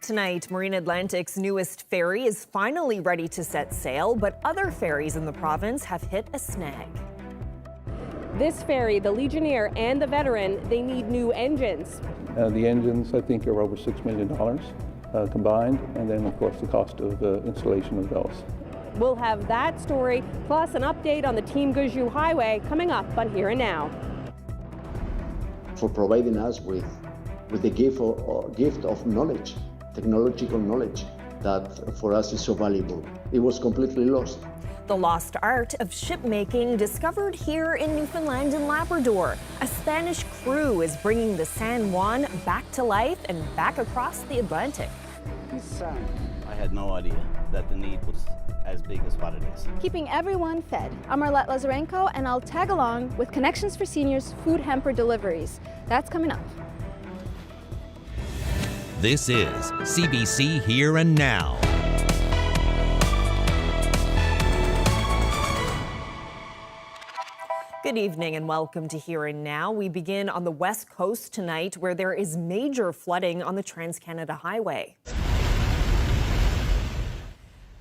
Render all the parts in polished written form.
Tonight, Marine Atlantic's newest ferry is finally ready to set sail, but other ferries in the province have hit a snag. This ferry, the Legionnaire and the Veteran, they need new engines. The engines, I think, are over $6 million combined, and then, of course, the cost of installation of those. We'll have that story, plus an update on the Team Gujou Highway coming up on Here and Now. For providing us with the gift of knowledge, technological knowledge, that for us is so valuable. It was completely lost. The lost art of shipmaking discovered here in Newfoundland and Labrador. A Spanish crew is bringing the San Juan back to life and back across the Atlantic. I had no idea that the need was as big as what it is. Keeping everyone fed. I'm Arlette Lazarenko, and I'll tag along with Connections for Seniors food hamper deliveries. That's coming up. This is CBC Here and Now. Good evening and welcome to Here and Now. We begin on the West Coast tonight, where there is major flooding on the Trans-Canada Highway.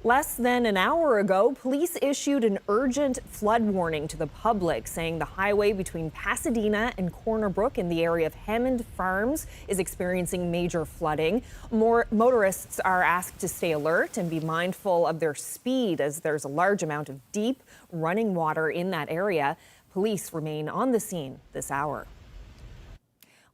Less than an hour ago, police issued an urgent flood warning to the public, saying the highway between Pasadena and Corner Brook in the area of Hammond Farms is experiencing major flooding. More motorists are asked to stay alert and be mindful of their speed, as there's a large amount of deep running water in that area. Police remain on the scene this hour.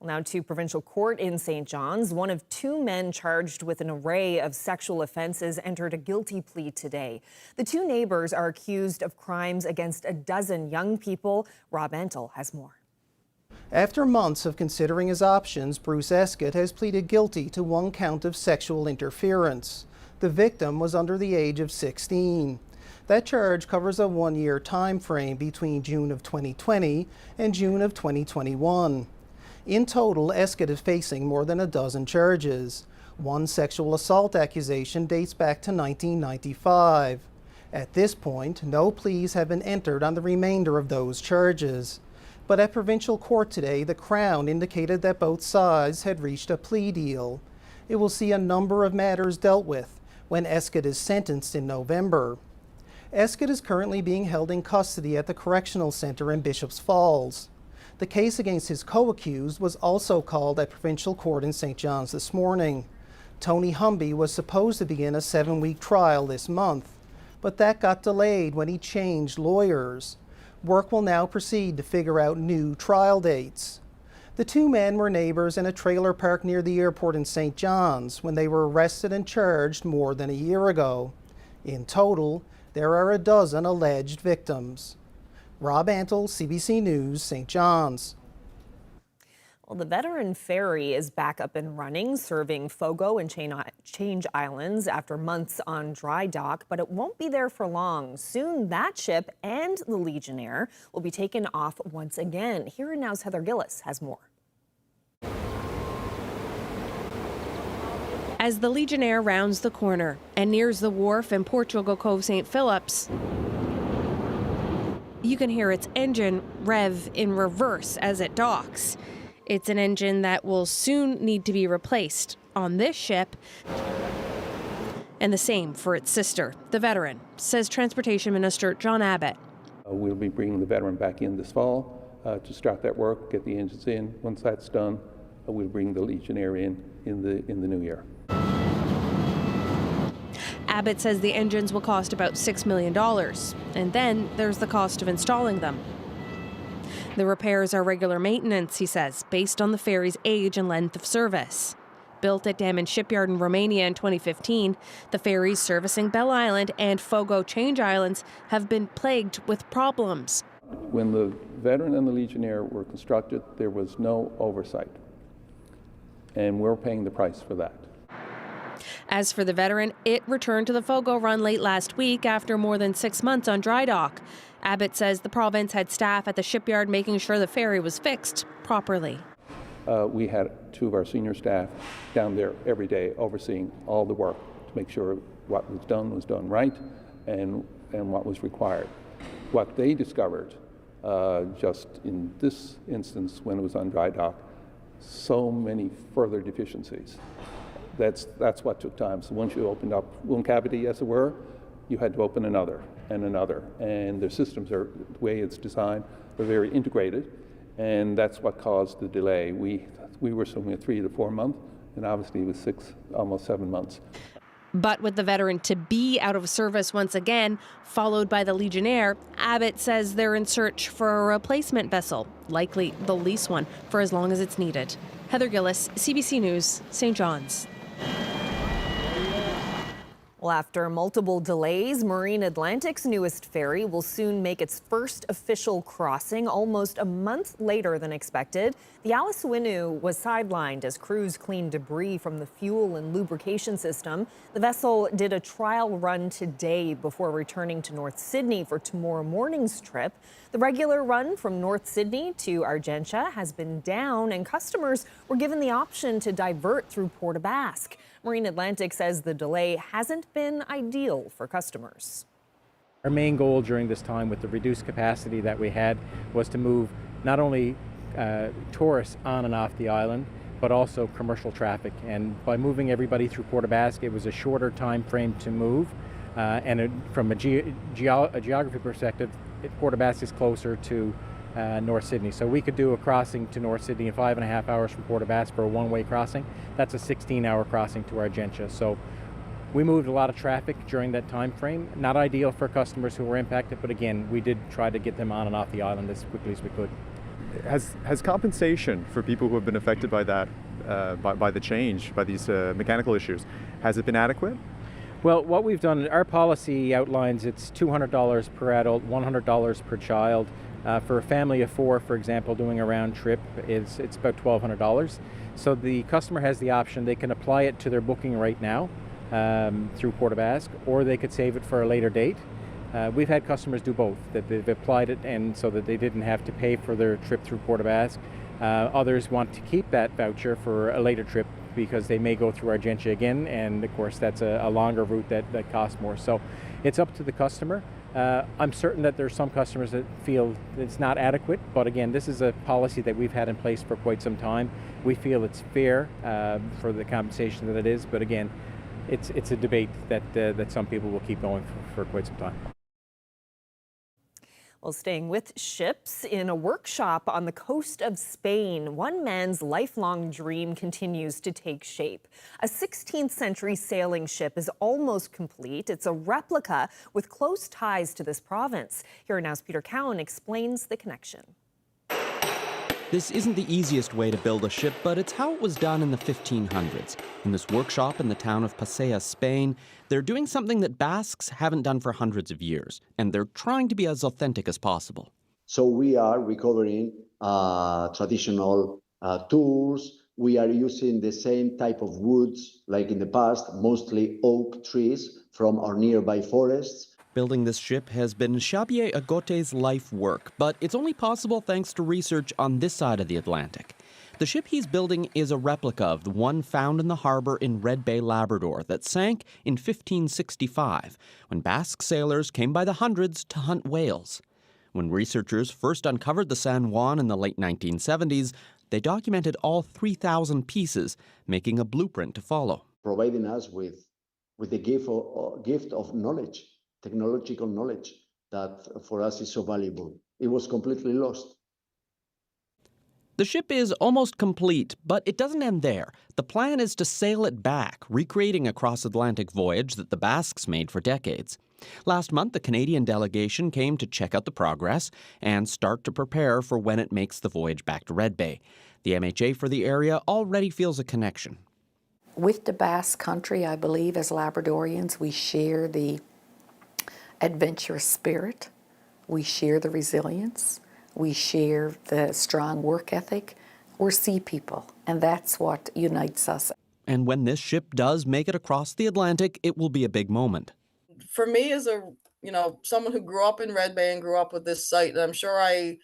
Now to provincial court in St. John's. One of two men charged with an array of sexual offenses entered a guilty plea today. The two neighbors are accused of crimes against a dozen young people. Rob Antle has more. After months of considering his options, Bruce Escott has pleaded guilty to one count of sexual interference. The victim was under the age of 16. That charge covers a one-year time frame between June of 2020 and June of 2021. In total, Escott is facing more than a dozen charges. One sexual assault accusation dates back to 1995. At this point, no pleas have been entered on the remainder of those charges. But at provincial court today, the Crown indicated that both sides had reached a plea deal. It will see a number of matters dealt with when Escott is sentenced in November. Escott is currently being held in custody at the Correctional Centre in Bishops Falls. The case against his co-accused was also called at provincial court in St. John's this morning. Tony Humby was supposed to begin a 7-week trial this month, but that got delayed when he changed lawyers. Work will now proceed to figure out new trial dates. The two men were neighbors in a trailer park near the airport in St. John's when they were arrested and charged more than a year ago. In total, there are a dozen alleged victims. Rob Antle, CBC News, St. John's. Well, the Veteran Ferry is back up and running, serving Fogo and Change Islands after months on dry dock, but it won't be there for long. Soon, that ship and the Legionnaire will be taken off once again. Here and Now's Heather Gillis has more. As the Legionnaire rounds the corner and nears the wharf in Portugal Cove St. Philip's, you can hear its engine rev in reverse as it docks. It's an engine that will soon need to be replaced on this ship, and the same for its sister, the Veteran, says Transportation Minister John Abbott. We'll be bringing the Veteran back in this fall to start that work, get the engines in. Once that's done, we'll bring the Legionnaire in the new year. Abbott says the engines will cost about $6 million, and then there's the cost of installing them. The repairs are regular maintenance, he says, based on the ferry's age and length of service. Built at Dammon Shipyard in Romania in 2015, the ferries servicing Bell Island and Fogo Change Islands have been plagued with problems. When the Veteran and the Legionnaire were constructed, there was no oversight, and we're paying the price for that. As for the Veteran, it returned to the Fogo run late last week after more than 6 months on dry dock. Abbott says the province had staff at the shipyard making sure the ferry was fixed properly. We had two of our senior staff down there every day overseeing all the work to make sure what was done right and what was required. What they discovered just in this instance when it was on dry dock, so many further deficiencies. That's what took time. So once you opened up one cavity, as it were, you had to open another and another. And their systems are, the way it's designed, they're very integrated, and that's what caused the delay. We were somewhere 3 to 4 months, and obviously it was 6, almost 7 months. But with the veteran to be out of service once again, followed by the Legionnaire, Abbott says they're in search for a replacement vessel. Likely they'll lease one for as long as it's needed. Heather Gillis, CBC News, St. John's. Well, after multiple delays, Marine Atlantic's newest ferry will soon make its first official crossing almost a month later than expected. The Aliswinu was sidelined as crews cleaned debris from the fuel and lubrication system. The vessel did a trial run today before returning to North Sydney for tomorrow morning's trip. The regular run from North Sydney to Argentia has been down, and customers were given the option to divert through Port aux Basques. Marine Atlantic says the delay hasn't been ideal for customers. Our main goal during this time with the reduced capacity that we had was to move not only tourists on and off the island, but also commercial traffic. And by moving everybody through Port aux Basques, it was a shorter time frame to move. From a geography perspective, Port aux Basques is closer to North Sydney. So we could do a crossing to North Sydney in 5.5 hours from Port aux Basques for a one-way crossing. That's a 16-hour crossing to Argentia. So we moved a lot of traffic during that time frame. Not ideal for customers who were impacted, but again, we did try to get them on and off the island as quickly as we could. Has compensation for people who have been affected by that, by the change, by these mechanical issues, has it been adequate? Well, what we've done, our policy outlines it's $200 per adult, $100 per child. For a family of 4, for example, doing a round trip, it's about $1,200. So the customer has the option, they can apply it to their booking right now through Port aux Basques, or they could save it for a later date. We've had customers do both, that they've applied it and so that they didn't have to pay for their trip through Port aux Basques. Others want to keep that voucher for a later trip because they may go through Argentia again, and of course that's a longer route that costs more. So it's up to the customer. I'm certain that there's some customers that feel it's not adequate, but again, this is a policy that we've had in place for quite some time. We feel it's fair for the compensation that it is, but again, it's a debate that some people will keep going for quite some time. Well, staying with ships, in a workshop on the coast of Spain, one man's lifelong dream continues to take shape. A 16th century sailing ship is almost complete. It's a replica with close ties to this province. Here Now's Peter Cowan explains the connection. This isn't the easiest way to build a ship, but it's how it was done in the 1500s. In this workshop in the town of Pasea, Spain, they're doing something that Basques haven't done for hundreds of years, and they're trying to be as authentic as possible. So we are recovering traditional tools. We are using the same type of woods like in the past, mostly oak trees from our nearby forests. Building this ship has been Xavier Agote's life work, but it's only possible thanks to research on this side of the Atlantic. The ship he's building is a replica of the one found in the harbor in Red Bay, Labrador, that sank in 1565, when Basque sailors came by the hundreds to hunt whales. When researchers first uncovered the San Juan in the late 1970s, they documented all 3,000 pieces, making a blueprint to follow. Providing us with the gift of knowledge. Technological knowledge that for us is so valuable. It was completely lost. The ship is almost complete, but it doesn't end there. The plan is to sail it back, recreating a cross-Atlantic voyage that the Basques made for decades. Last month, the Canadian delegation came to check out the progress and start to prepare for when it makes the voyage back to Red Bay. The MHA for the area already feels a connection. With the Basque country, I believe, as Labradorians, we share the adventurous spirit, we share the resilience, we share the strong work ethic. We're sea people, and that's what unites us. And when this ship does make it across the Atlantic, it will be a big moment. For me, as someone who grew up in Red Bay and grew up with this site, and I'm sure I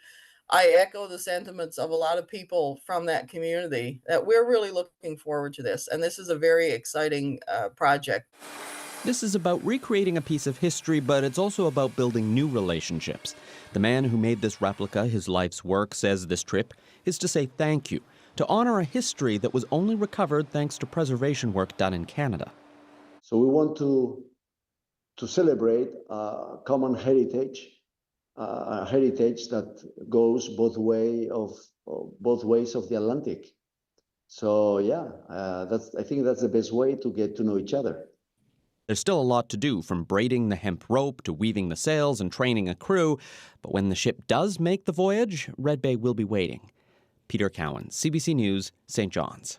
echo the sentiments of a lot of people from that community, that we're really looking forward to this, and this is a very exciting project. This is about recreating a piece of history, but it's also about building new relationships. The man who made this replica his life's work says this trip is to say thank you to honor a history that was only recovered thanks to preservation work done in Canada. So we want to celebrate common heritage, a heritage that goes both ways of the Atlantic. So yeah, I think that's the best way to get to know each other. There's still a lot to do, from braiding the hemp rope to weaving the sails and training a crew. But when the ship does make the voyage, Red Bay will be waiting. Peter Cowan, CBC News, St. John's.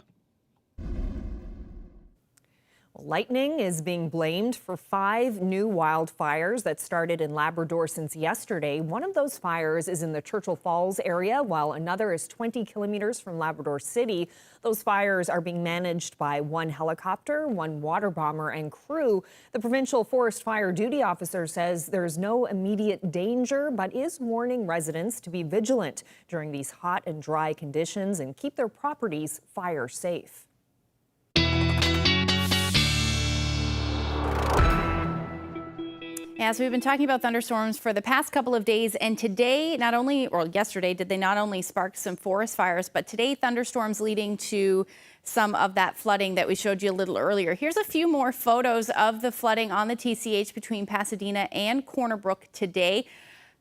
Lightning is being blamed for 5 new wildfires that started in Labrador since yesterday. One of those fires is in the Churchill Falls area, while another is 20 kilometers from Labrador City. Those fires are being managed by 1 helicopter, 1 water bomber, and crew. The provincial forest fire duty officer says there's no immediate danger, but is warning residents to be vigilant during these hot and dry conditions and keep their properties fire safe. Yeah, so we've been talking about thunderstorms for the past couple of days, and today, yesterday, did they not only spark some forest fires, but today thunderstorms leading to some of that flooding that we showed you a little earlier. Here's a few more photos of the flooding on the TCH between Pasadena and Corner Brook today.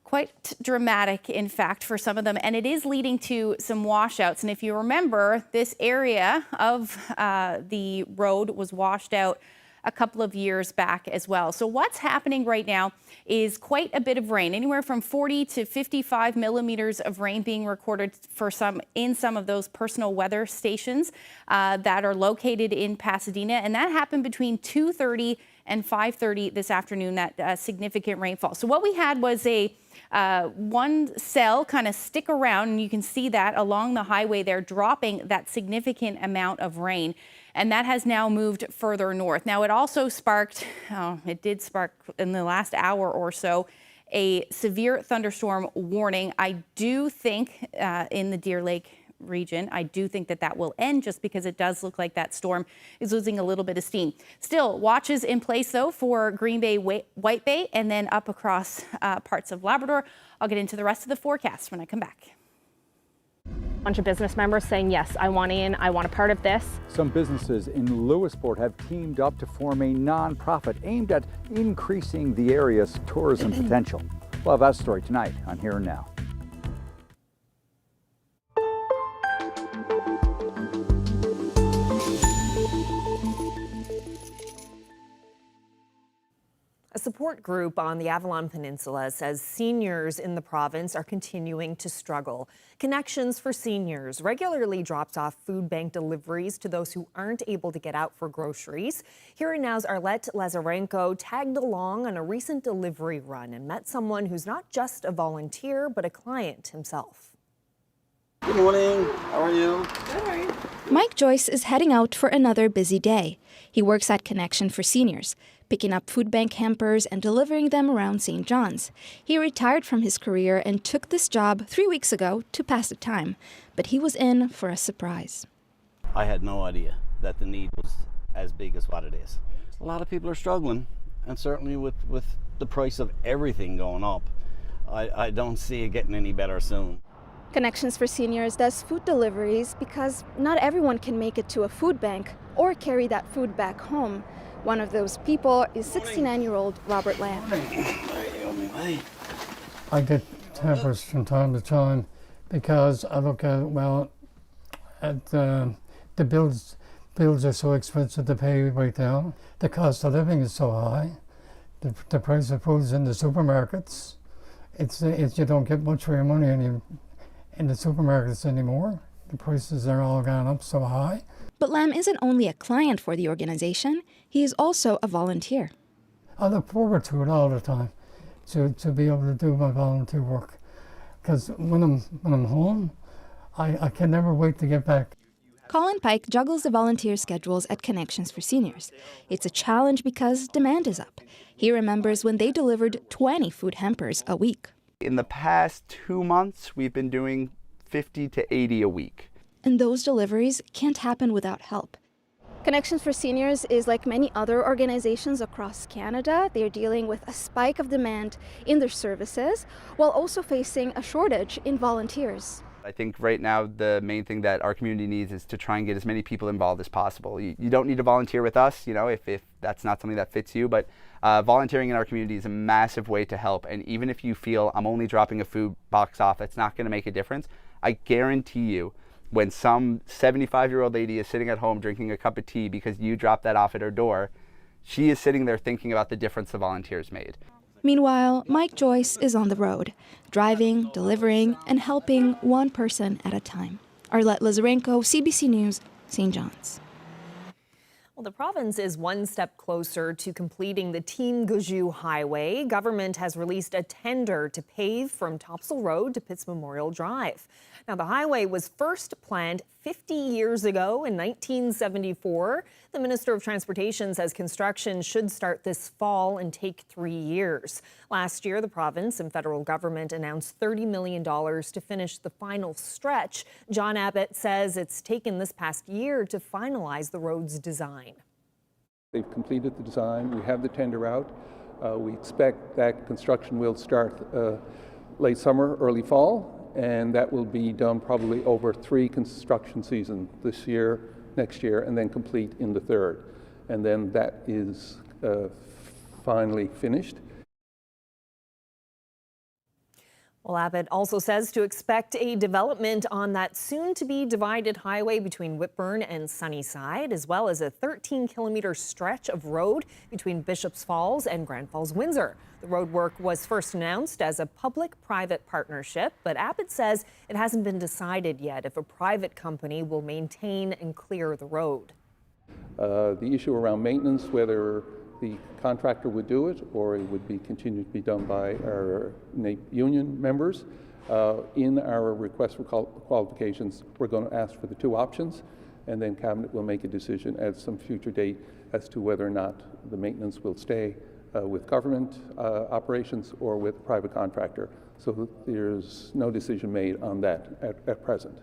Quite dramatic, in fact, for some of them, and it is leading to some washouts. And if you remember, this area of the road was washed out a couple of years back as well. So what's happening right now is quite a bit of rain, anywhere from 40 to 55 millimeters of rain being recorded in some of those personal weather stations that are located in Pasadena. And that happened between 2:30 and 5:30 this afternoon, that significant rainfall. So what we had was a one cell kind of stick around, and you can see that along the highway there, dropping that significant amount of rain. And that has now moved further north. Now, it also it did spark in the last hour or so a severe thunderstorm warning. I do think in the Deer Lake region, I do think that will end, just because it does look like that storm is losing a little bit of steam. Still, watches in place though for Green Bay, White Bay, and then up across parts of Labrador. I'll get into the rest of the forecast when I come back. A bunch of business members saying, yes, I want in, I want a part of this. Some businesses in Lewisporte have teamed up to form a non-profit aimed at increasing the area's tourism potential. We'll have that story tonight on Here and Now. A support group on the Avalon Peninsula says seniors in the province are continuing to struggle. Connections for Seniors regularly drops off food bank deliveries to those who aren't able to get out for groceries. Here and Now's Arlette Lazarenko tagged along on a recent delivery run and met someone who's not just a volunteer, but a client himself. Good morning. How are you? Good, how are you? Mike Joyce is heading out for another busy day. He works at Connection for Seniors, picking up food bank hampers and delivering them around St. John's. He retired from his career and took this job 3 weeks ago to pass the time, but he was in for a surprise. I had no idea that the need was as big as what it is. A lot of people are struggling, and certainly with the price of everything going up, I don't see it getting any better soon. Connections for Seniors does food deliveries because not everyone can make it to a food bank or carry that food back home. One of those people is 69-year-old Robert Lamb. I get hampers from time to time because I look at, the bills are so expensive to pay right now. The cost of living is so high. The price of foods in the supermarkets, it's you don't get much for your money in the supermarkets anymore. The prices are all gone up so high. But Lamb isn't only a client for the organization, he is also a volunteer. I look forward to it all the time, to be able to do my volunteer work. Because when I'm home, I can never wait to get back. Colin Pike juggles the volunteer schedules at Connections for Seniors. It's a challenge because demand is up. He remembers when they delivered 20 food hampers a week. In the past 2 months, we've been doing 50 to 80 a week. And those deliveries can't happen without help. Connections for Seniors is like many other organizations across Canada. They're dealing with a spike of demand in their services while also facing a shortage in volunteers. I think right now the main thing that our community needs is to try and get as many people involved as possible. You don't need to volunteer with us, you know, if that's not something that fits you, but volunteering in our community is a massive way to help. And even if you feel I'm only dropping a food box off, it's not going to make a difference. I guarantee you, when some 75-year-old lady is sitting at home drinking a cup of tea because you dropped that off at her door, she is sitting there thinking about the difference the volunteers made. Meanwhile, Mike Joyce is on the road, driving, delivering, and helping one person at a time. Arlette Lazarenko, CBC News, St. John's. Well, the province is one step closer to completing the Team Gauju Highway. Government has released a tender to pave from Topsail Road to Pitts Memorial Drive. Now, the highway was first planned 50 years ago in 1974. The Minister of Transportation says construction should start this fall and take 3 years. Last year, the province and federal government announced $30 million to finish the final stretch. John Abbott says it's taken this past year to finalize the road's design. They've completed the design. We have the tender out. We expect that construction will start late summer, early fall, and that will be done probably over 3 construction seasons, this year, next year, and then complete in the third. And then that is finally finished. Well, Abbott also says to expect a development on that soon-to-be divided highway between Whitburn and Sunnyside, as well as a 13-kilometer stretch of road between Bishops Falls and Grand Falls-Windsor. The road work was first announced as a public-private partnership, but Abbott says it hasn't been decided yet if a private company will maintain and clear the road. The issue around maintenance, whether the contractor would do it or it would be continued to be done by our union members. In our request for qualifications, we're going to ask for the 2 options, and then Cabinet will make a decision at some future date as to whether or not the maintenance will stay with government operations or with a private contractor. So there's no decision made on that at present.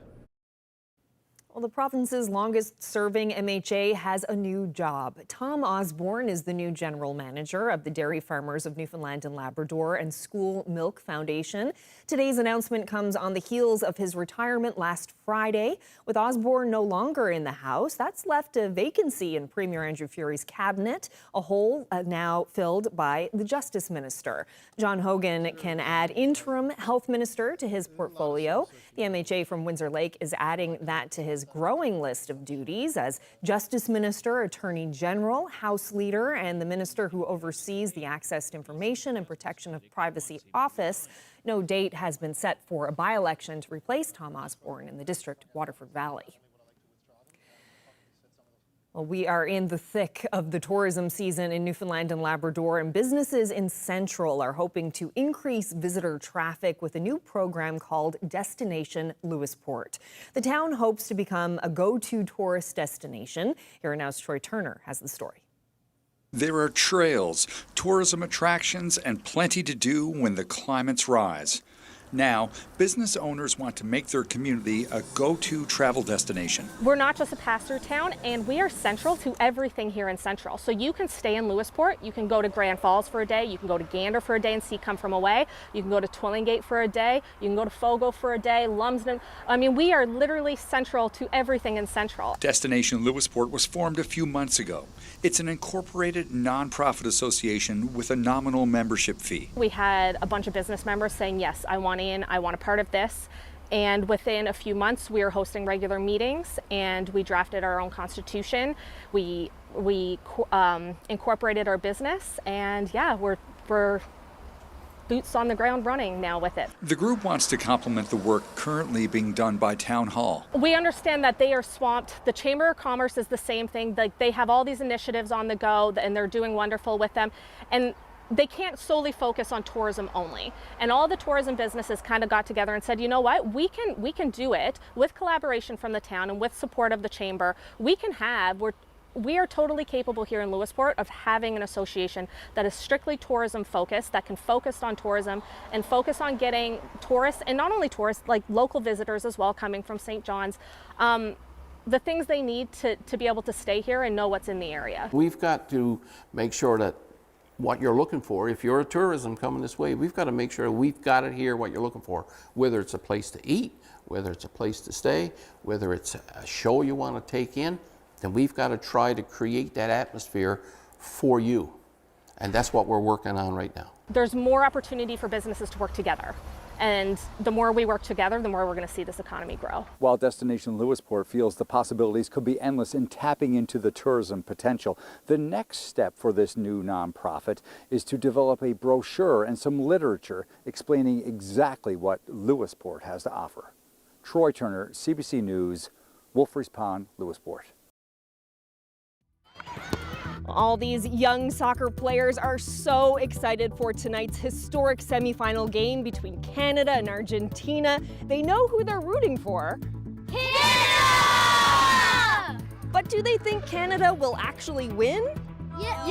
Well, the province's longest-serving MHA has a new job. Tom Osborne is the new general manager of the Dairy Farmers of Newfoundland and Labrador and School Milk Foundation. Today's announcement comes on the heels of his retirement last Friday. With Osborne no longer in the House, that's left a vacancy in Premier Andrew Furey's cabinet, a hole now filled by the Justice Minister. John Hogan can add interim health minister to his portfolio. The MHA from Windsor Lake is adding that to his growing list of duties as Justice Minister, Attorney General, House Leader, and the Minister who oversees the Access to Information and Protection of Privacy Office. No date has been set for a by-election to replace Tom Osborne in the district of Waterford Valley. Well, we are in the thick of the tourism season in Newfoundland and Labrador, and businesses in Central are hoping to increase visitor traffic with a new program called Destination Lewisporte. The town hopes to become a go-to tourist destination. Here now's Troy Turner has the story. There are trails, tourism attractions, and plenty to do when the climates rise. Now, business owners want to make their community a go-to travel destination. We're not just a pass-through town, and we are central to everything here in Central. So you can stay in Lewisporte, you can go to Grand Falls for a day, you can go to Gander for a day and see Come From Away, you can go to Twillingate for a day, you can go to Fogo for a day, Lumsden. I mean, we are literally central to everything in Central. Destination Lewisporte was formed a few months ago. It's an incorporated nonprofit association with a nominal membership fee. We had a bunch of business members saying, yes, I want in, I want a part of this. And within a few months, we were hosting regular meetings and we drafted our own constitution. We incorporated our business, and yeah, we're boots on the ground running now with it. The group wants to complement the work currently being done by Town Hall. We understand that they are swamped. The Chamber of Commerce is the same thing. They have all these initiatives on the go and they're doing wonderful with them. And they can't solely focus on tourism only. And all the tourism businesses kind of got together and said, you know what, we can do it with collaboration from the town and with support of the Chamber. We are totally capable here in Lewisporte of having an association that is strictly tourism focused, that can focus on tourism and focus on getting tourists, and not only tourists, like local visitors as well coming from St. John's, the things they need to be able to stay here and know what's in the area. We've got to make sure that what you're looking for. If you're a tourism coming this way, we've got to make sure we've got it here, what you're looking for, whether it's a place to eat, whether it's a place to stay, whether it's a show you want to take in, then we've got to try to create that atmosphere for you. And that's what we're working on right now. There's more opportunity for businesses to work together. And the more we work together, the more we're going to see this economy grow. While Destination Lewisporte feels the possibilities could be endless in tapping into the tourism potential, the next step for this new nonprofit is to develop a brochure and some literature explaining exactly what Lewisporte has to offer. Troy Turner, CBC News, Wolfers Pond, Lewisporte. All these young soccer players are so excited for tonight's historic semifinal game between Canada and Argentina. They know who they're rooting for. Canada! But do they think Canada will actually win? Yes.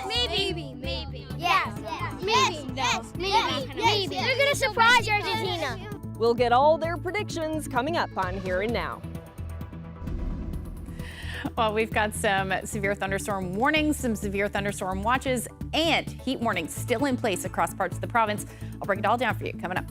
Maybe. Yes. Maybe. They're gonna surprise Argentina. We'll get all their predictions coming up on Here and Now. Well, we've got some severe thunderstorm warnings, some severe thunderstorm watches, and heat warnings still in place across parts of the province. I'll break it all down for you coming up.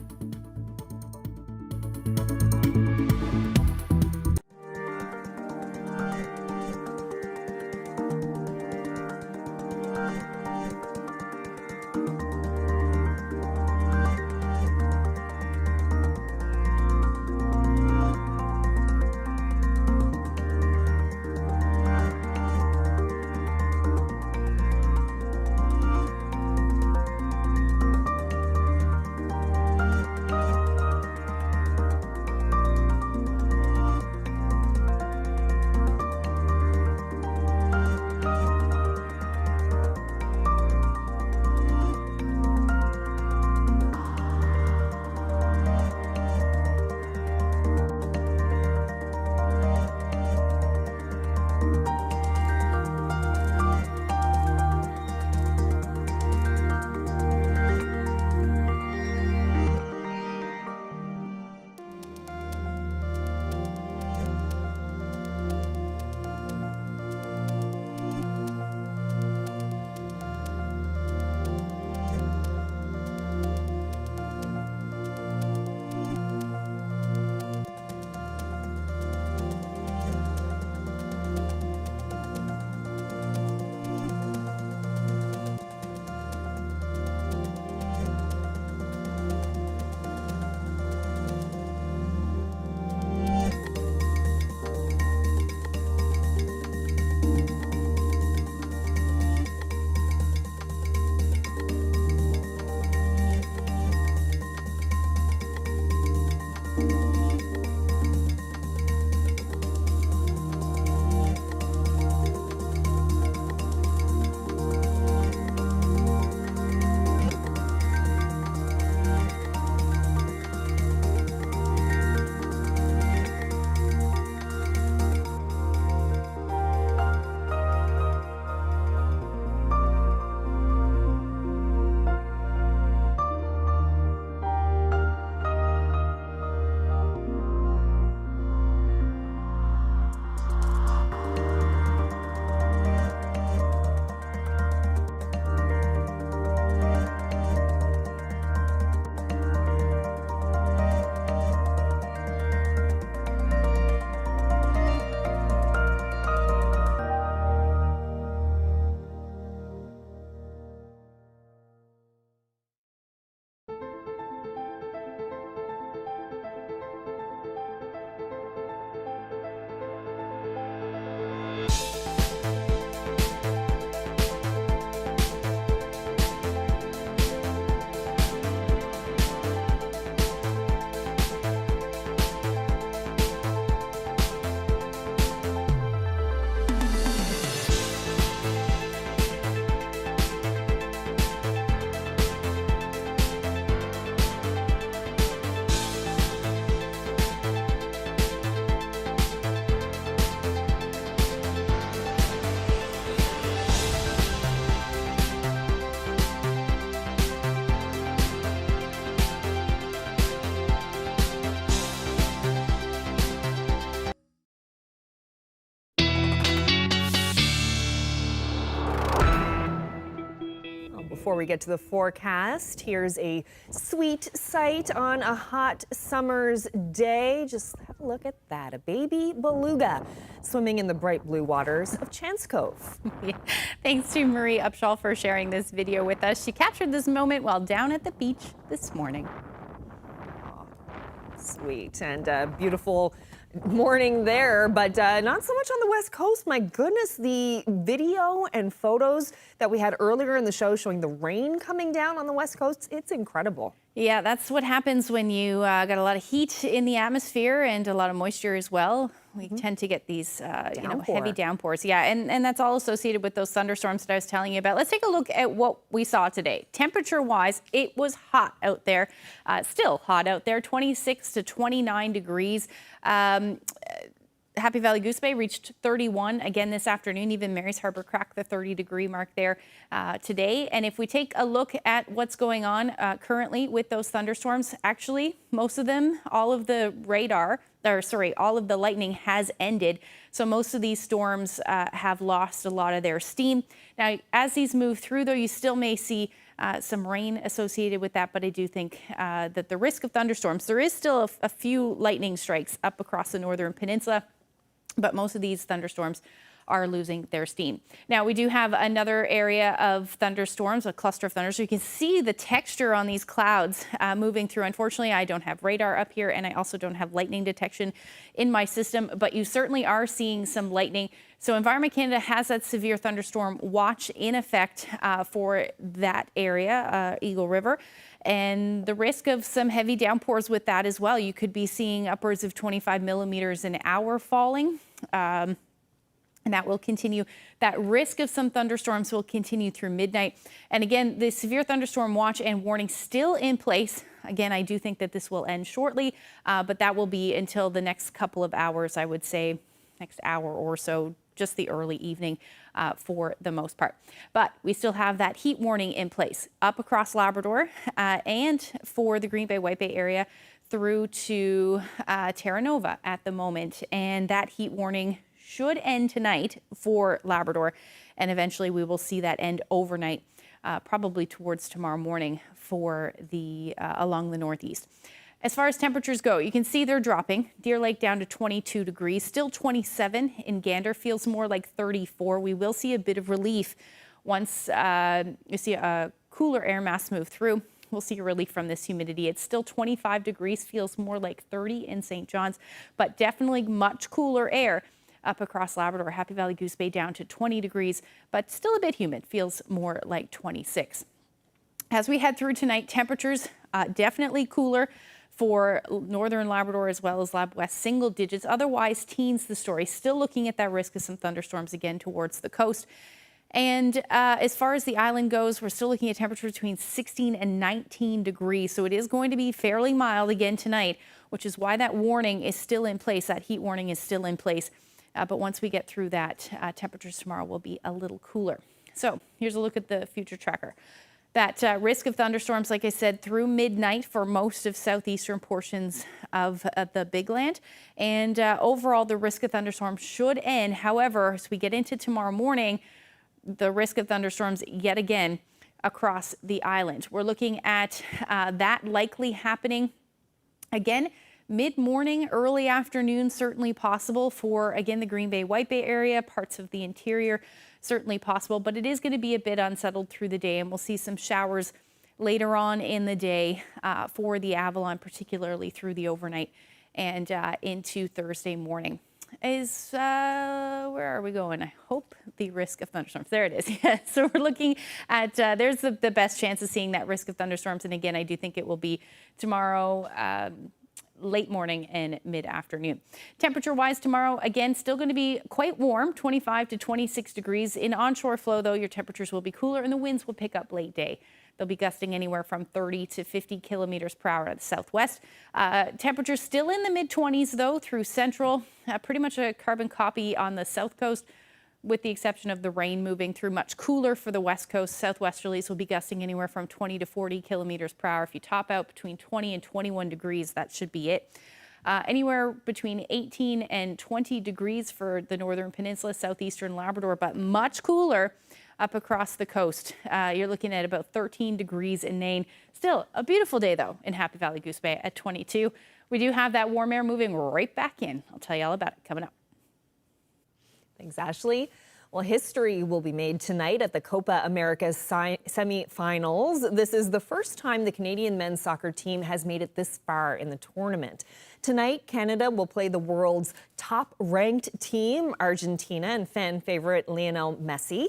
before we get to the forecast, here's a sweet sight on a hot summer's day. Just have a look at that. A baby beluga swimming in the bright blue waters of Chance Cove. Thanks to Marie Upshaw for sharing this video with us. She captured this moment while down at the beach this morning. Sweet and beautiful morning there, but not so much on the West Coast. My goodness, the video and photos that we had earlier in the show showing the rain coming down on the West Coast, it's incredible. Yeah, that's what happens when you got a lot of heat in the atmosphere and a lot of moisture as well. We tend to get these heavy downpours. Yeah, and that's all associated with those thunderstorms that I was telling you about. Let's take a look at what we saw today. Temperature-wise, it was hot out there. Still hot out there, 26 to 29 degrees. Happy Valley Goose Bay reached 31 again this afternoon. Even Mary's Harbor cracked the 30-degree mark there today. And if we take a look at what's going on currently with those thunderstorms, actually, most of them, all of the lightning has ended. So most of these storms have lost a lot of their steam. Now, as these move through, though, you still may see some rain associated with that, but I do think that the risk of thunderstorms, there is still a few lightning strikes up across the northern peninsula, but most of these thunderstorms are losing their steam. Now, we do have another area of thunderstorms, a cluster of thunderstorms. You can see the texture on these clouds moving through. Unfortunately, I don't have radar up here, and I also don't have lightning detection in my system, but you certainly are seeing some lightning. So Environment Canada has that severe thunderstorm watch in effect for that area, Eagle River, and the risk of some heavy downpours with that as well. You could be seeing upwards of 25 millimeters an hour falling. And that will continue. That risk of some thunderstorms will continue through midnight. And again, the severe thunderstorm watch and warning still in place. Again, I do think that this will end shortly, but that will be until the next couple of hours, I would say, next hour or so, just the early evening for the most part. But we still have that heat warning in place up across Labrador and for the Green Bay, White Bay area through to Terra Nova at the moment. And that heat warning should end tonight for Labrador, and eventually we will see that end overnight, probably towards tomorrow morning for the along the northeast. As far as temperatures go, you can see they're dropping. Deer Lake down to 22 degrees, still 27 in Gander, feels more like 34. We will see a bit of relief once you see a cooler air mass move through. We'll see a relief from this humidity. It's still 25 degrees, feels more like 30 in St. John's, but definitely much cooler air up across Labrador. Happy Valley Goose Bay down to 20 degrees, but still a bit humid, feels more like 26. As we head through tonight, temperatures definitely cooler for northern Labrador as well as Lab West, single digits. Otherwise, teens the story. Still looking at that risk of some thunderstorms again towards the coast. And as far as the island goes, we're still looking at temperatures between 16 and 19 degrees. So it is going to be fairly mild again tonight, which is why that warning is still in place. That heat warning is still in place. But once we get through that, temperatures tomorrow will be a little cooler. So here's a look at the future tracker. That risk of thunderstorms, like I said, through midnight for most of southeastern portions of the Big Land. And overall, the risk of thunderstorms should end. However, as we get into tomorrow morning, the risk of thunderstorms yet again across the island. We're looking at that likely happening again mid-morning, early afternoon, certainly possible for, again, the Green Bay, White Bay area, parts of the interior, certainly possible, but it is going to be a bit unsettled through the day, and we'll see some showers later on in the day for the Avalon, particularly through the overnight and into Thursday morning. Where are we going? I hope the risk of thunderstorms. There it is. Yeah. So we're looking at, there's the best chance of seeing that risk of thunderstorms. And again, I do think it will be tomorrow, late morning and mid-afternoon. Temperature-wise tomorrow, again, still going to be quite warm, 25 to 26 degrees. In onshore flow, though, your temperatures will be cooler and the winds will pick up late day. They'll be gusting anywhere from 30 to 50 kilometers per hour at the southwest. Temperatures still in the mid-20s, though, through central. Pretty much a carbon copy on the south coast, with the exception of the rain moving through. Much cooler for the west coast. Southwesterlies will be gusting anywhere from 20 to 40 kilometers per hour. If you top out between 20 and 21 degrees, that should be it. Anywhere between 18 and 20 degrees for the northern peninsula, southeastern Labrador, but much cooler up across the coast. You're looking at about 13 degrees in Nain. Still a beautiful day, though, in Happy Valley Goose Bay at 22. We do have that warm air moving right back in. I'll tell you all about it coming up. Thanks, Ashley. Well, history will be made tonight at the Copa America's semi-finals. This is the first time the Canadian men's soccer team has made it this far in the tournament. Tonight, Canada will play the world's top-ranked team, Argentina, and fan favorite Lionel Messi.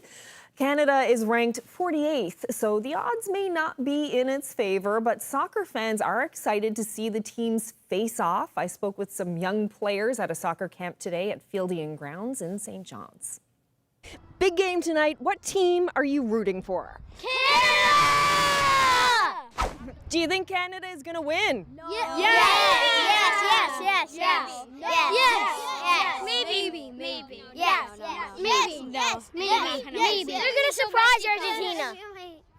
Canada is ranked 48th, so the odds may not be in its favor, but soccer fans are excited to see the teams face off. I spoke with some young players at a soccer camp today at Fieldian Grounds in St. John's. Big game tonight. What team are you rooting for? Canada! Do you think Canada is going to win? No. Yes. Yes. Maybe. Yes. Maybe. They're going to surprise Argentina.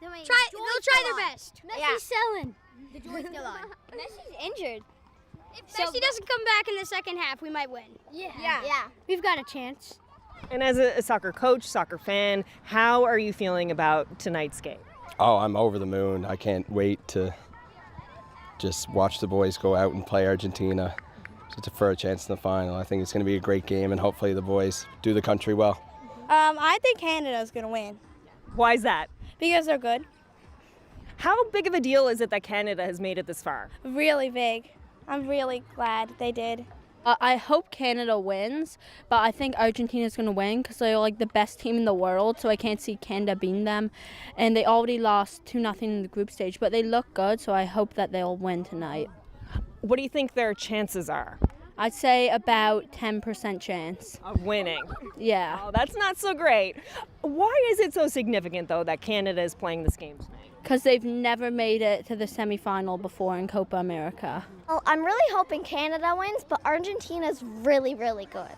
They'll try their best. Messi's selling. The joy's still on. Messi's injured. If Messi doesn't come back in the second half, we might win. Yeah. We've got a chance. And as a soccer coach, soccer fan, how are you feeling about tonight's game? Oh, I'm over the moon. I can't wait to just watch the boys go out and play Argentina for a chance in the final. I think it's going to be a great game, and hopefully the boys do the country well. I think Canada's going to win. Why is that? Because they're good. How big of a deal is it that Canada has made it this far? Really big. I'm really glad they did. I hope Canada wins, but I think Argentina's going to win because they're like the best team in the world, so I can't see Canada beating them. And they already lost 2-0 in the group stage, but they look good, so I hope that they'll win tonight. What do you think their chances are? I'd say about 10% chance. Of winning? Yeah. Oh, that's not so great. Why is it so significant, though, that Canada is playing this game tonight? Because they've never made it to the semifinal before in Copa America. Well, I'm really hoping Canada wins, but Argentina's really, really good.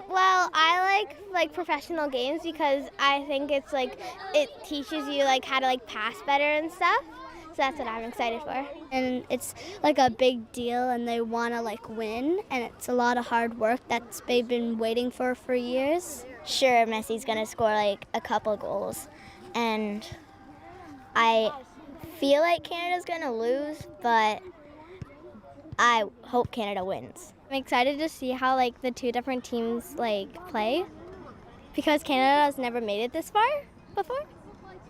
Well, I like professional games because I think it's like it teaches you like how to like pass better and stuff. So that's what I'm excited for. And it's like a big deal and they want to like win, and it's a lot of hard work that they've been waiting for years. Sure, Messi's going to score like a couple goals, and I feel like Canada's going to lose, but I hope Canada wins. I'm excited to see how like the two different teams like play because Canada has never made it this far before.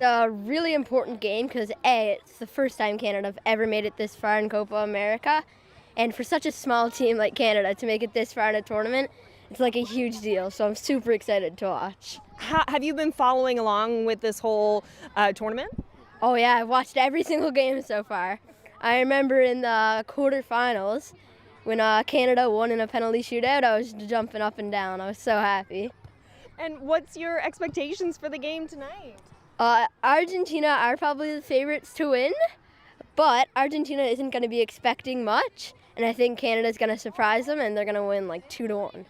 A really important game because it's the first time Canada have ever made it this far in Copa America, and for such a small team like Canada to make it this far in a tournament, it's like a huge deal, so I'm super excited to watch. Have you been following along with this whole tournament? Oh yeah, I've watched every single game so far. I remember in the quarterfinals when Canada won in a penalty shootout, I was jumping up and down. I was so happy. And what's your expectations for the game tonight? Argentina are probably the favorites to win, but Argentina isn't going to be expecting much, and I think Canada's going to surprise them, and they're going to win like 2-1.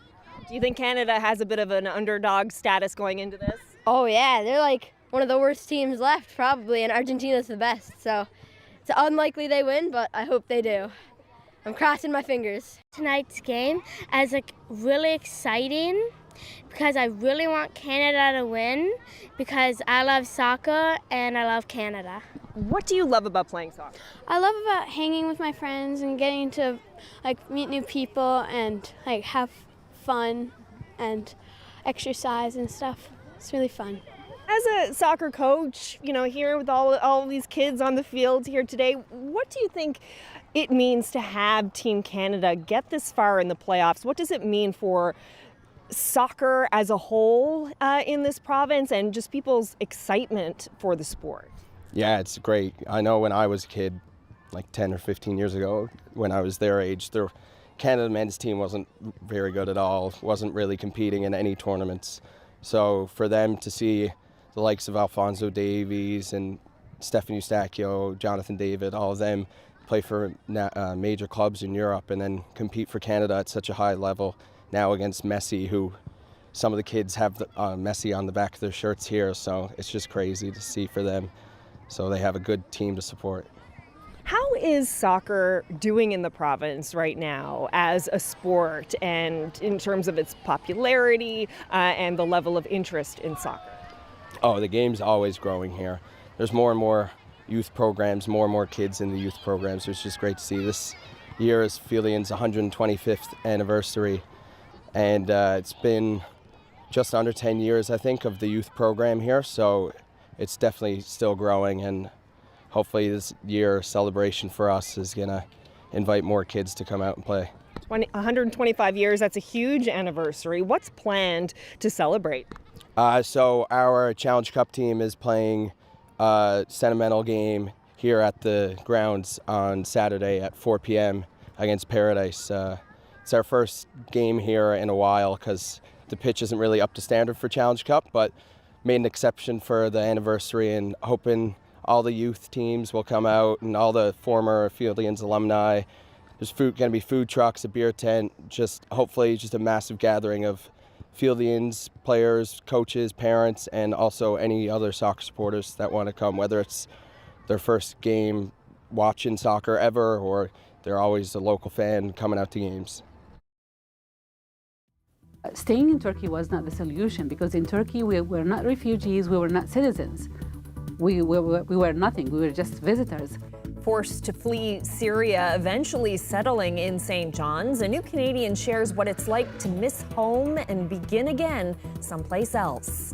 Do you think Canada has a bit of an underdog status going into this? Oh yeah, they're like one of the worst teams left probably, and Argentina's the best, so it's unlikely they win, but I hope they do. I'm crossing my fingers. Tonight's game is like really exciting because I really want Canada to win because I love soccer and I love Canada. What do you love about playing soccer? I love about hanging with my friends and getting to like meet new people and like have fun and exercise and stuff. It's really fun. As a soccer coach, you know, here with all these kids on the field here today, what do you think it means to have Team Canada get this far in the playoffs? What does it mean for soccer as a whole in this province and just people's excitement for the sport? Yeah, it's great. I know when I was a kid, like 10 or 15 years ago, when I was their age, the Canada men's team wasn't very good at all, wasn't really competing in any tournaments. So for them to see the likes of Alphonso Davies and Stefan Eustachio, Jonathan David, all of them play for major clubs in Europe and then compete for Canada at such a high level now against Messi, who some of the kids have Messi on the back of their shirts here, so it's just crazy to see for them. So they have a good team to support. How is soccer doing in the province right now as a sport and in terms of its popularity and the level of interest in soccer? Oh, the game's always growing here. There's more and more youth programs, more and more kids in the youth programs, which is great to see. This year is Fieldian's 125th anniversary, and it's been just under 10 years, I think, of the youth program here, so it's definitely still growing, and hopefully this year celebration for us is going to invite more kids to come out and play. 125 years, that's a huge anniversary. What's planned to celebrate? So our Challenge Cup team is playing a sentimental game here at the grounds on Saturday at 4 p.m. against Paradise. It's our first game here in a while because the pitch isn't really up to standard for Challenge Cup, but made an exception for the anniversary and hoping all the youth teams will come out and all the former Fieldians alumni. There's going to be food trucks, a beer tent, hopefully just a massive gathering of Fieldians, players, coaches, parents, and also any other soccer supporters that want to come, whether it's their first game watching soccer ever or they're always a local fan coming out to games. Staying in Turkey was not the solution, because in Turkey we were not refugees, we were not citizens. We were nothing, we were just visitors. Forced to flee Syria, eventually settling in St. John's, a new Canadian shares what it's like to miss home and begin again someplace else.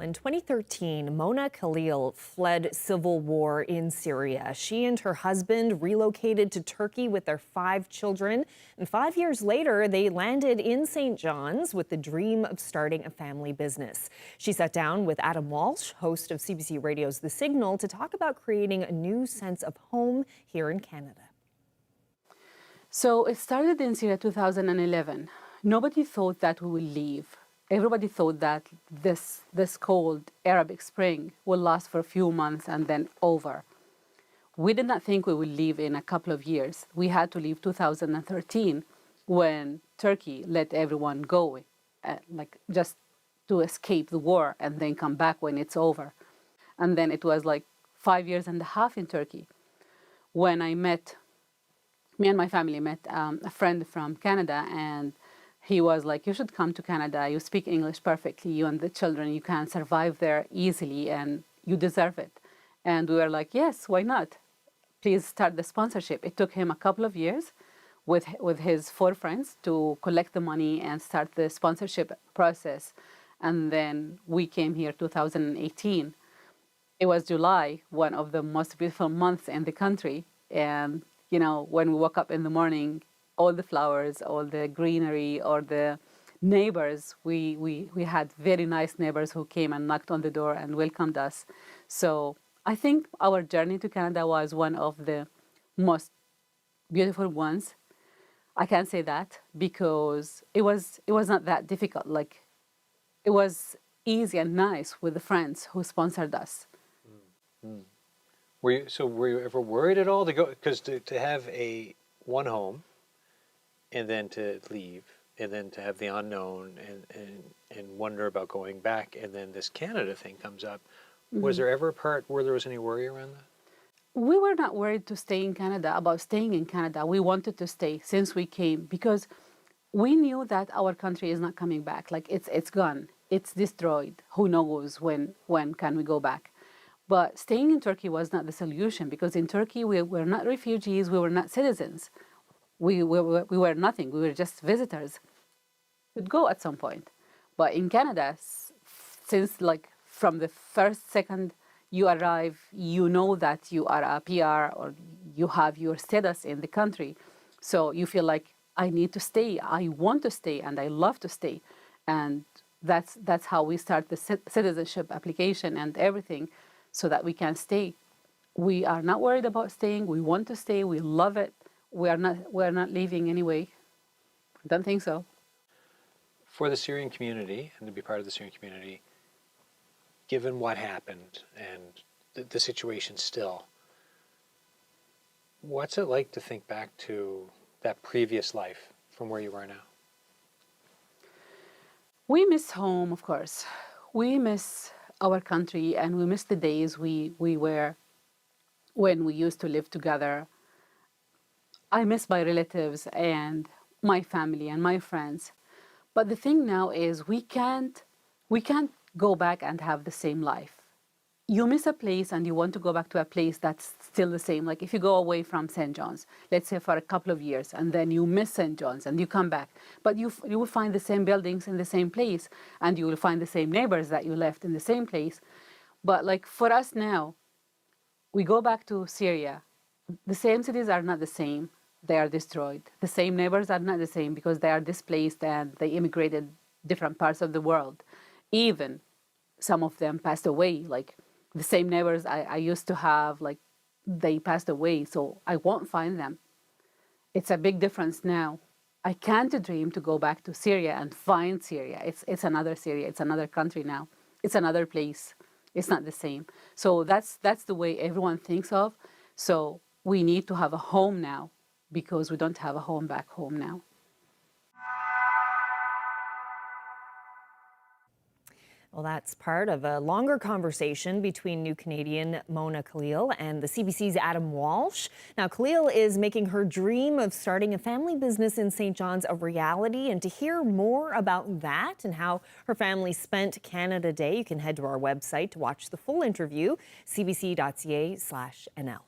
In 2013, Mona Khalil fled civil war in Syria. She and her husband relocated to Turkey with their 5 children. And 5 years later, they landed in St. John's with the dream of starting a family business. She sat down with Adam Walsh, host of CBC Radio's The Signal, to talk about creating a new sense of home here in Canada. So it started in Syria 2011. Nobody thought that we would leave. Everybody thought that this cold Arabic Spring will last for a few months and then over. We did not think we would leave in a couple of years. We had to leave 2013 when Turkey let everyone go, just to escape the war and then come back when it's over. And then it was like 5 years and a half in Turkey when me and my family met a friend from Canada, and he was like, you should come to Canada. You speak English perfectly. You and the children, you can survive there easily and you deserve it. And we were like, yes, why not? Please start the sponsorship. It took him a couple of years with his 4 friends to collect the money and start the sponsorship process. And then we came here 2018. It was July, one of the most beautiful months in the country. And, you know, when we woke up in the morning, all the flowers, all the greenery, or the neighbors, we had very nice neighbors who came and knocked on the door and welcomed us. So I think our journey to Canada was one of the most beautiful ones. I can say that because it was not that difficult. Like, it was easy and nice with the friends who sponsored us. Mm-hmm. Were you ever worried at all to go? Because to have one home, and then to leave, and then to have the unknown, and wonder about going back, and then this Canada thing comes up. Mm-hmm. Was there ever a part where there was any worry around that? We were not worried to stay in Canada, about staying in Canada. We wanted to stay since we came because we knew that our country is not coming back. Like, it's gone. It's destroyed. Who knows when can we go back? But staying in Turkey was not the solution, because in Turkey we were not refugees, we were not citizens. We were nothing. We were just visitors. We'd go at some point. But in Canada, since like from the first second you arrive, you know that you are a PR or you have your status in the country. So you feel like, I need to stay. I want to stay, and I love to stay. And that's how we start the citizenship application and everything, so that we can stay. We are not worried about staying. We want to stay. We love it. We are not leaving anyway. I don't think so. For the Syrian community, and to be part of the Syrian community, given what happened and the situation still, what's it like to think back to that previous life from where you are now? We miss home, of course. We miss our country, and we miss the days we were when we used to live together. I miss my relatives and my family and my friends. But the thing now is we can't go back and have the same life. You miss a place and you want to go back to a place that's still the same. Like if you go away from St. John's, let's say for a couple of years, and then you miss St. John's and you come back, but you will find the same buildings in the same place, and you will find the same neighbors that you left in the same place. But like for us now, we go back to Syria. The same cities are not the same. They are destroyed. The same neighbors are not the same because they are displaced and they immigrated different parts of the world. Even some of them passed away. Like the same neighbors I used to have, like they passed away, so I won't find them. It's a big difference now. I can't dream to go back to Syria and find Syria. It's another Syria. It's another country now. It's another place. It's not the same. So that's the way everyone thinks of. So we need to have a home now, because we don't have a home back home now. Well, that's part of a longer conversation between new Canadian Mona Khalil and the CBC's Adam Walsh. Now, Khalil is making her dream of starting a family business in St. John's a reality. And to hear more about that and how her family spent Canada Day, you can head to our website to watch the full interview, cbc.ca/NL.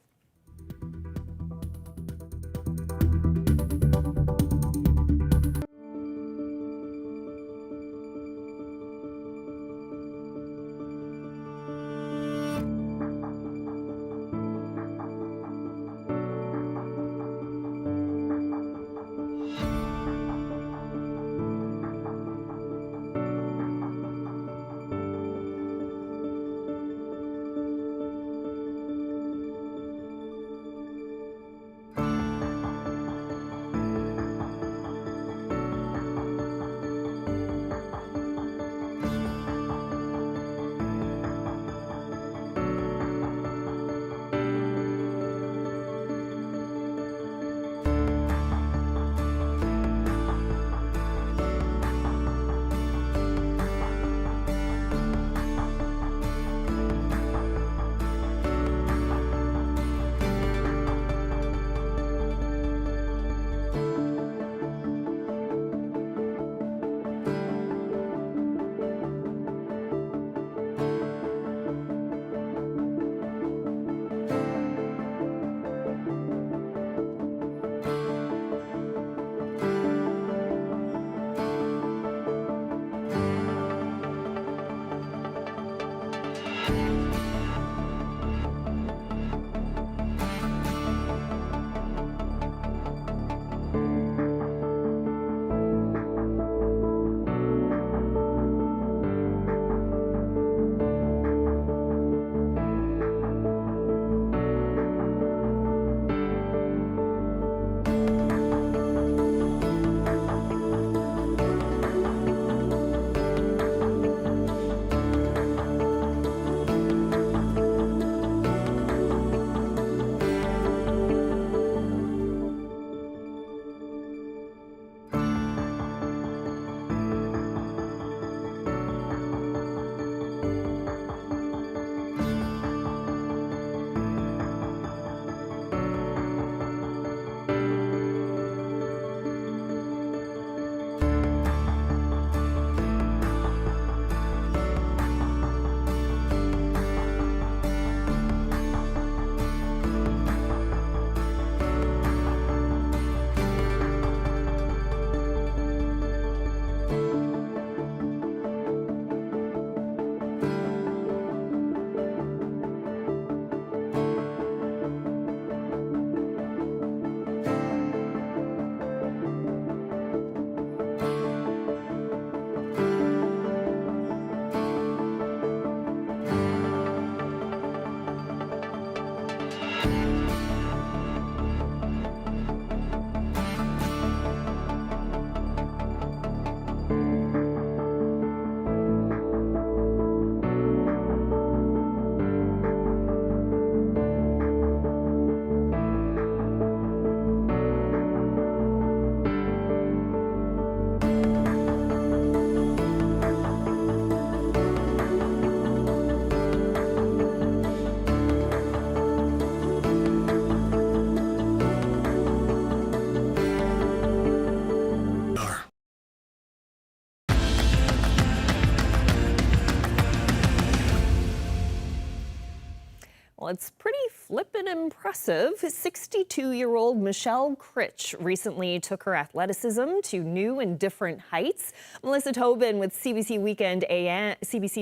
Well, it's pretty flippin' impressive. 62-year-old Michelle Critch recently took her athleticism to new and different heights. Melissa Tobin with CBC's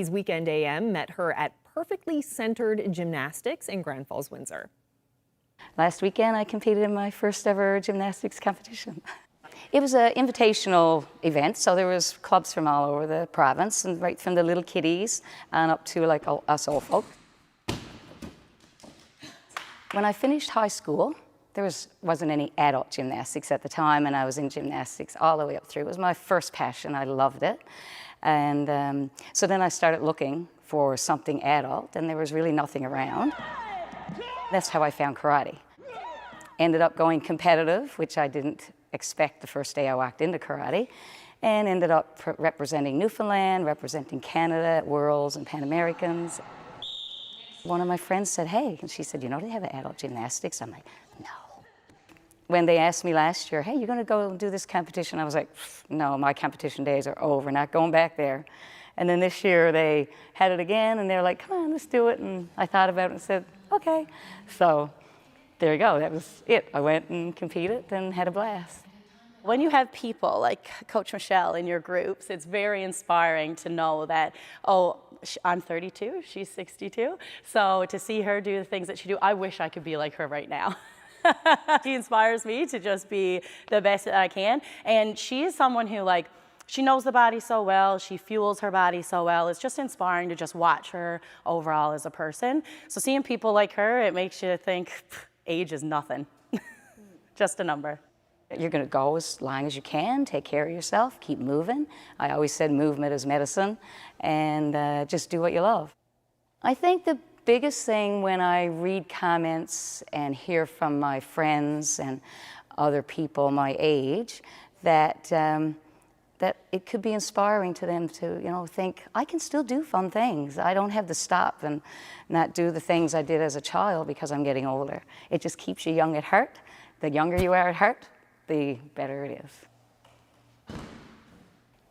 Weekend AM met her at Perfectly Centered Gymnastics in Grand Falls, Windsor. Last weekend, I competed in my first ever gymnastics competition. It was an invitational event, so there was clubs from all over the province, and right from the little kiddies and up to like us old folk. When I finished high school, there wasn't any adult gymnastics at the time, and I was in gymnastics all the way up through. It was my first passion. I loved it. And so then I started looking for something adult, and there was really nothing around. That's how I found karate. Ended up going competitive, which I didn't expect the first day I walked into karate, and ended up representing Newfoundland, representing Canada at Worlds and Pan Americans. One of my friends said, hey, and she said, you know, they have adult gymnastics? I'm like, no. When they asked me last year, hey, you're gonna go and do this competition? I was like, no, my competition days are over, not going back there. And then this year they had it again, and they're like, come on, let's do it. And I thought about it and said, okay. So there you go, that was it. I went and competed and had a blast. When you have people like Coach Michelle in your groups, it's very inspiring to know that, oh, I'm 32, she's 62. So to see her do the things that she do, I wish I could be like her right now. She inspires me to just be the best that I can. And she is someone who, like, she knows the body so well, she fuels her body so well. It's just inspiring to just watch her overall as a person. So seeing people like her, it makes you think age is nothing, just a number. You're going to go as long as you can, take care of yourself, keep moving. I always said movement is medicine, and just do what you love. I think the biggest thing when I read comments and hear from my friends and other people my age, that it could be inspiring to them to, you know, think, I can still do fun things. I don't have to stop and not do the things I did as a child because I'm getting older. It just keeps you young at heart. The younger you are at heart, the better it is.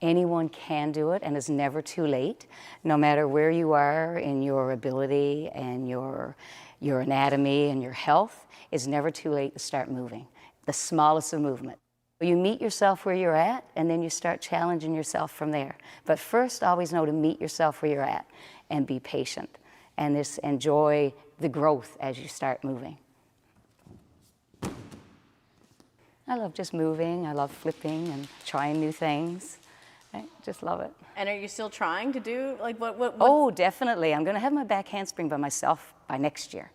Anyone can do it, and it's never too late. No matter where you are in your ability and your anatomy and your health, it's never too late to start moving. The smallest of movement. You meet yourself where you're at, and then you start challenging yourself from there. But first, always know to meet yourself where you're at and be patient, and just enjoy the growth as you start moving. I love just moving. I love flipping and trying new things. I just love it. And are you still trying to do, like, what? Oh, definitely. I'm going to have my back handspring by myself by next year.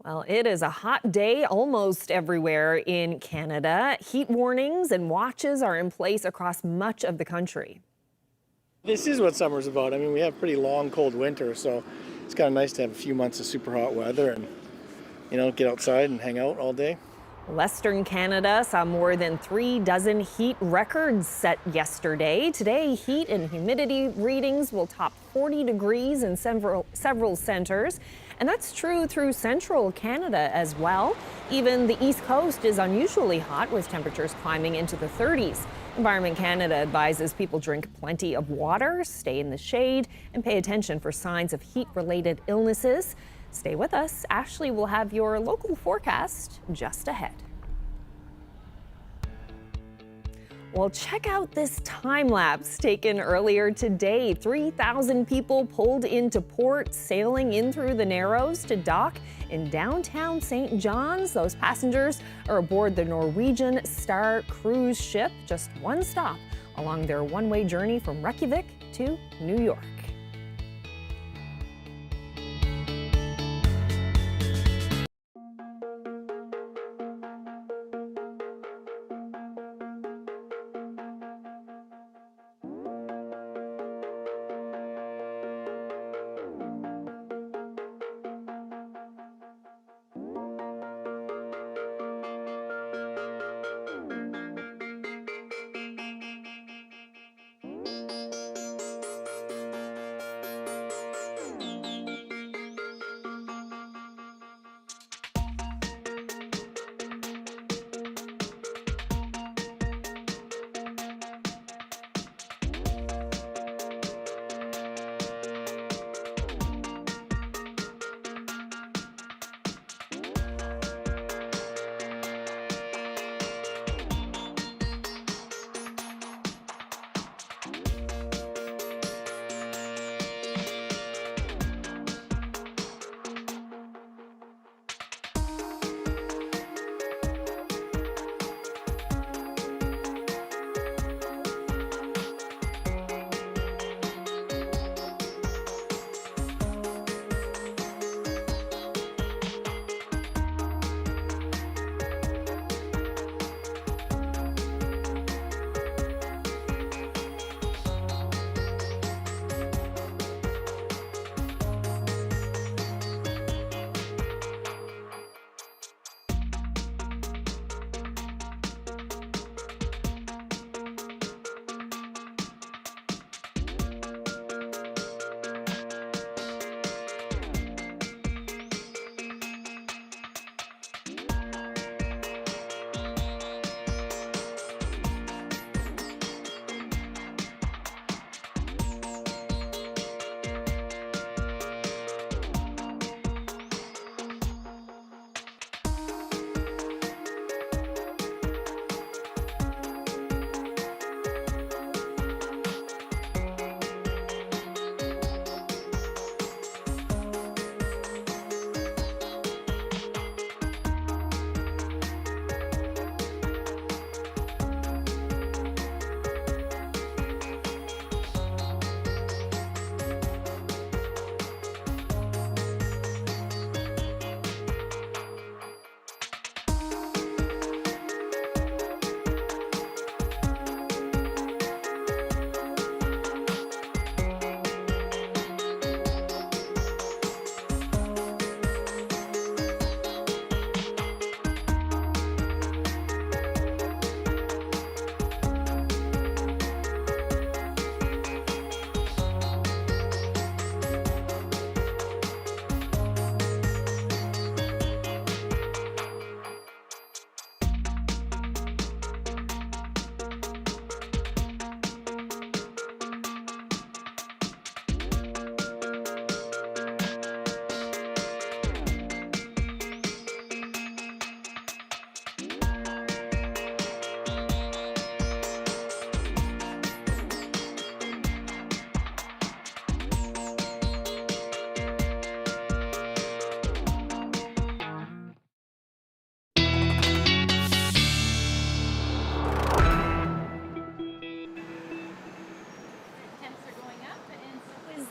Well, it is a hot day almost everywhere in Canada. Heat warnings and watches are in place across much of the country. This is what summer's about. I mean, we have pretty long, cold winter, so it's kind of nice to have a few months of super hot weather and, you know, get outside and hang out all day. Western Canada saw more than 36 heat records set yesterday. Today, heat and humidity readings will top 40 degrees in several centers. And that's true through central Canada as well. Even the East Coast is unusually hot, with temperatures climbing into the 30s. Environment Canada advises people drink plenty of water, stay in the shade, and pay attention for signs of heat-related illnesses. Stay with us. Ashley will have your local forecast just ahead. Well, check out this time lapse taken earlier today. 3,000 people pulled into port, sailing in through the Narrows to dock in downtown St. John's. Those passengers are aboard the Norwegian Star cruise ship, just one stop along their one-way journey from Reykjavik to New York.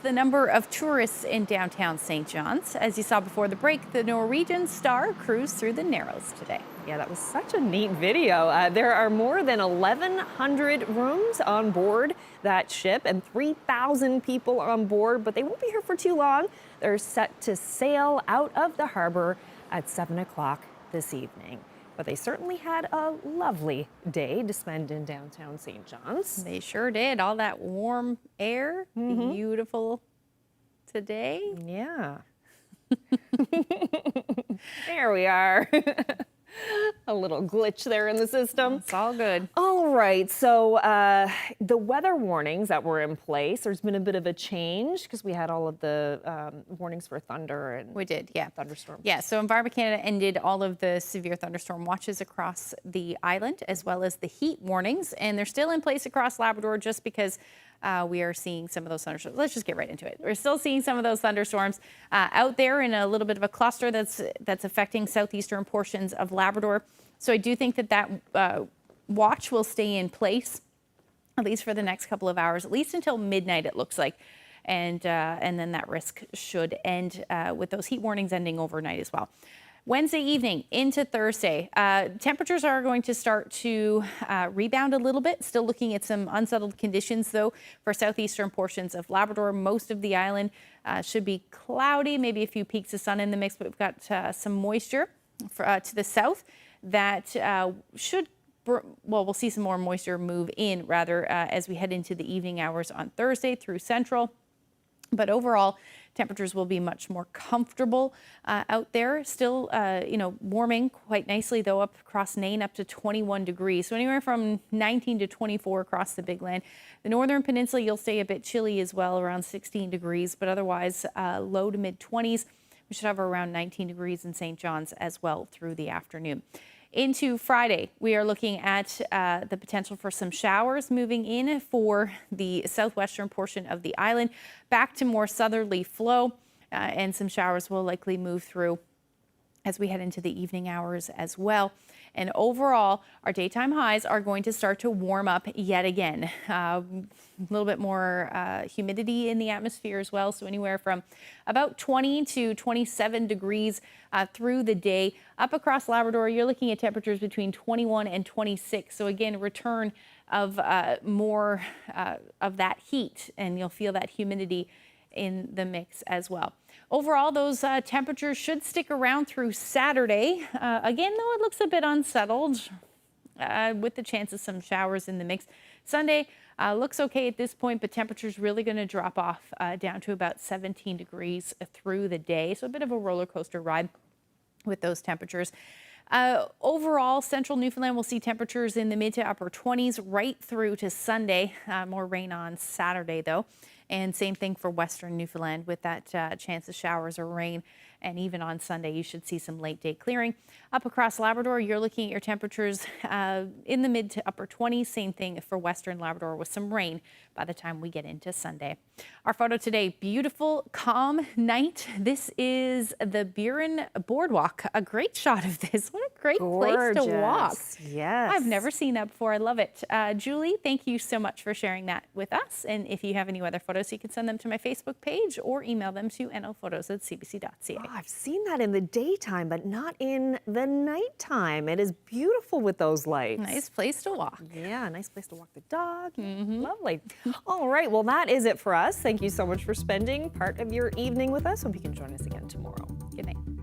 the number of tourists in downtown St. John's. As you saw before the break, the Norwegian Star cruised through the Narrows today. Yeah, that was such a neat video. There are more than 1,100 rooms on board that ship and 3,000 people on board, but they won't be here for too long. They're set to sail out of the harbor at 7 o'clock this evening. But they certainly had a lovely day to spend in downtown St. John's. They sure did. All that warm air, beautiful today. Yeah. There we are. A little glitch there in the system. It's all good. All right, so the weather warnings that were in place, there's been a bit of a change because we had all of the warnings for thunder and thunderstorms. Yeah, so Environment Canada ended all of the severe thunderstorm watches across the island, as well as the heat warnings, and they're still in place across Labrador just because we are seeing some of those thunderstorms. Let's just get right into it. We're still seeing some of those thunderstorms out there in a little bit of a cluster that's affecting southeastern portions of Labrador. So I do think that watch will stay in place, at least for the next couple of hours, at least until midnight, it looks like. And then that risk should end with those heat warnings ending overnight as well. Wednesday evening into Thursday, temperatures are going to start to rebound a little bit. Still looking at some unsettled conditions, though, for southeastern portions of Labrador. Most of the island should be cloudy, maybe a few peaks of sun in the mix, but we've got some moisture to the south that we'll see some more moisture move in, rather, as we head into the evening hours on Thursday through central. But overall, temperatures will be much more comfortable out there. Still, warming quite nicely, though, up across Nain up to 21 degrees. So anywhere from 19 to 24 across the Big Land. The northern peninsula, you'll stay a bit chilly as well, around 16 degrees, but otherwise low to mid 20s. We should have around 19 degrees in St. John's as well through the afternoon. Into Friday, we are looking at the potential for some showers moving in for the southwestern portion of the island, back to more southerly flow, and some showers will likely move through as we head into the evening hours as well. And overall, our daytime highs are going to start to warm up yet again. A little bit more humidity in the atmosphere as well. So anywhere from about 20 to 27 degrees through the day. Up across Labrador, you're looking at temperatures between 21 and 26. So again, return of more of that heat, and you'll feel that humidity in the mix as well. Overall, those temperatures should stick around through Saturday. Again, though, it looks a bit unsettled with the chance of some showers in the mix. Sunday looks okay at this point, but temperatures really going to drop off down to about 17 degrees through the day. So a bit of a roller coaster ride with those temperatures. Overall, central Newfoundland will see temperatures in the mid to upper 20s right through to Sunday. More rain on Saturday, though. And same thing for western Newfoundland with that chance of showers or rain. And even on Sunday, you should see some late day clearing. Up across Labrador, you're looking at your temperatures in the mid to upper 20s. Same thing for western Labrador with some rain by the time we get into Sunday. Our photo today, beautiful, calm night. This is the Burin Boardwalk. A great shot of this. What a great place to walk. Yes. I've never seen that before. I love it. Julie, thank you so much for sharing that with us. And if you have any other photos, you can send them to my Facebook page or email them to nlphotos@cbc.ca. Oh, I've seen that in the daytime, but not in the nighttime. It is beautiful with those lights. Nice place to walk. Yeah, nice place to walk the dog. Lovely. All right, well, that is it for us. Thank you so much for spending part of your evening with us. Hope you can join us again tomorrow. Good night.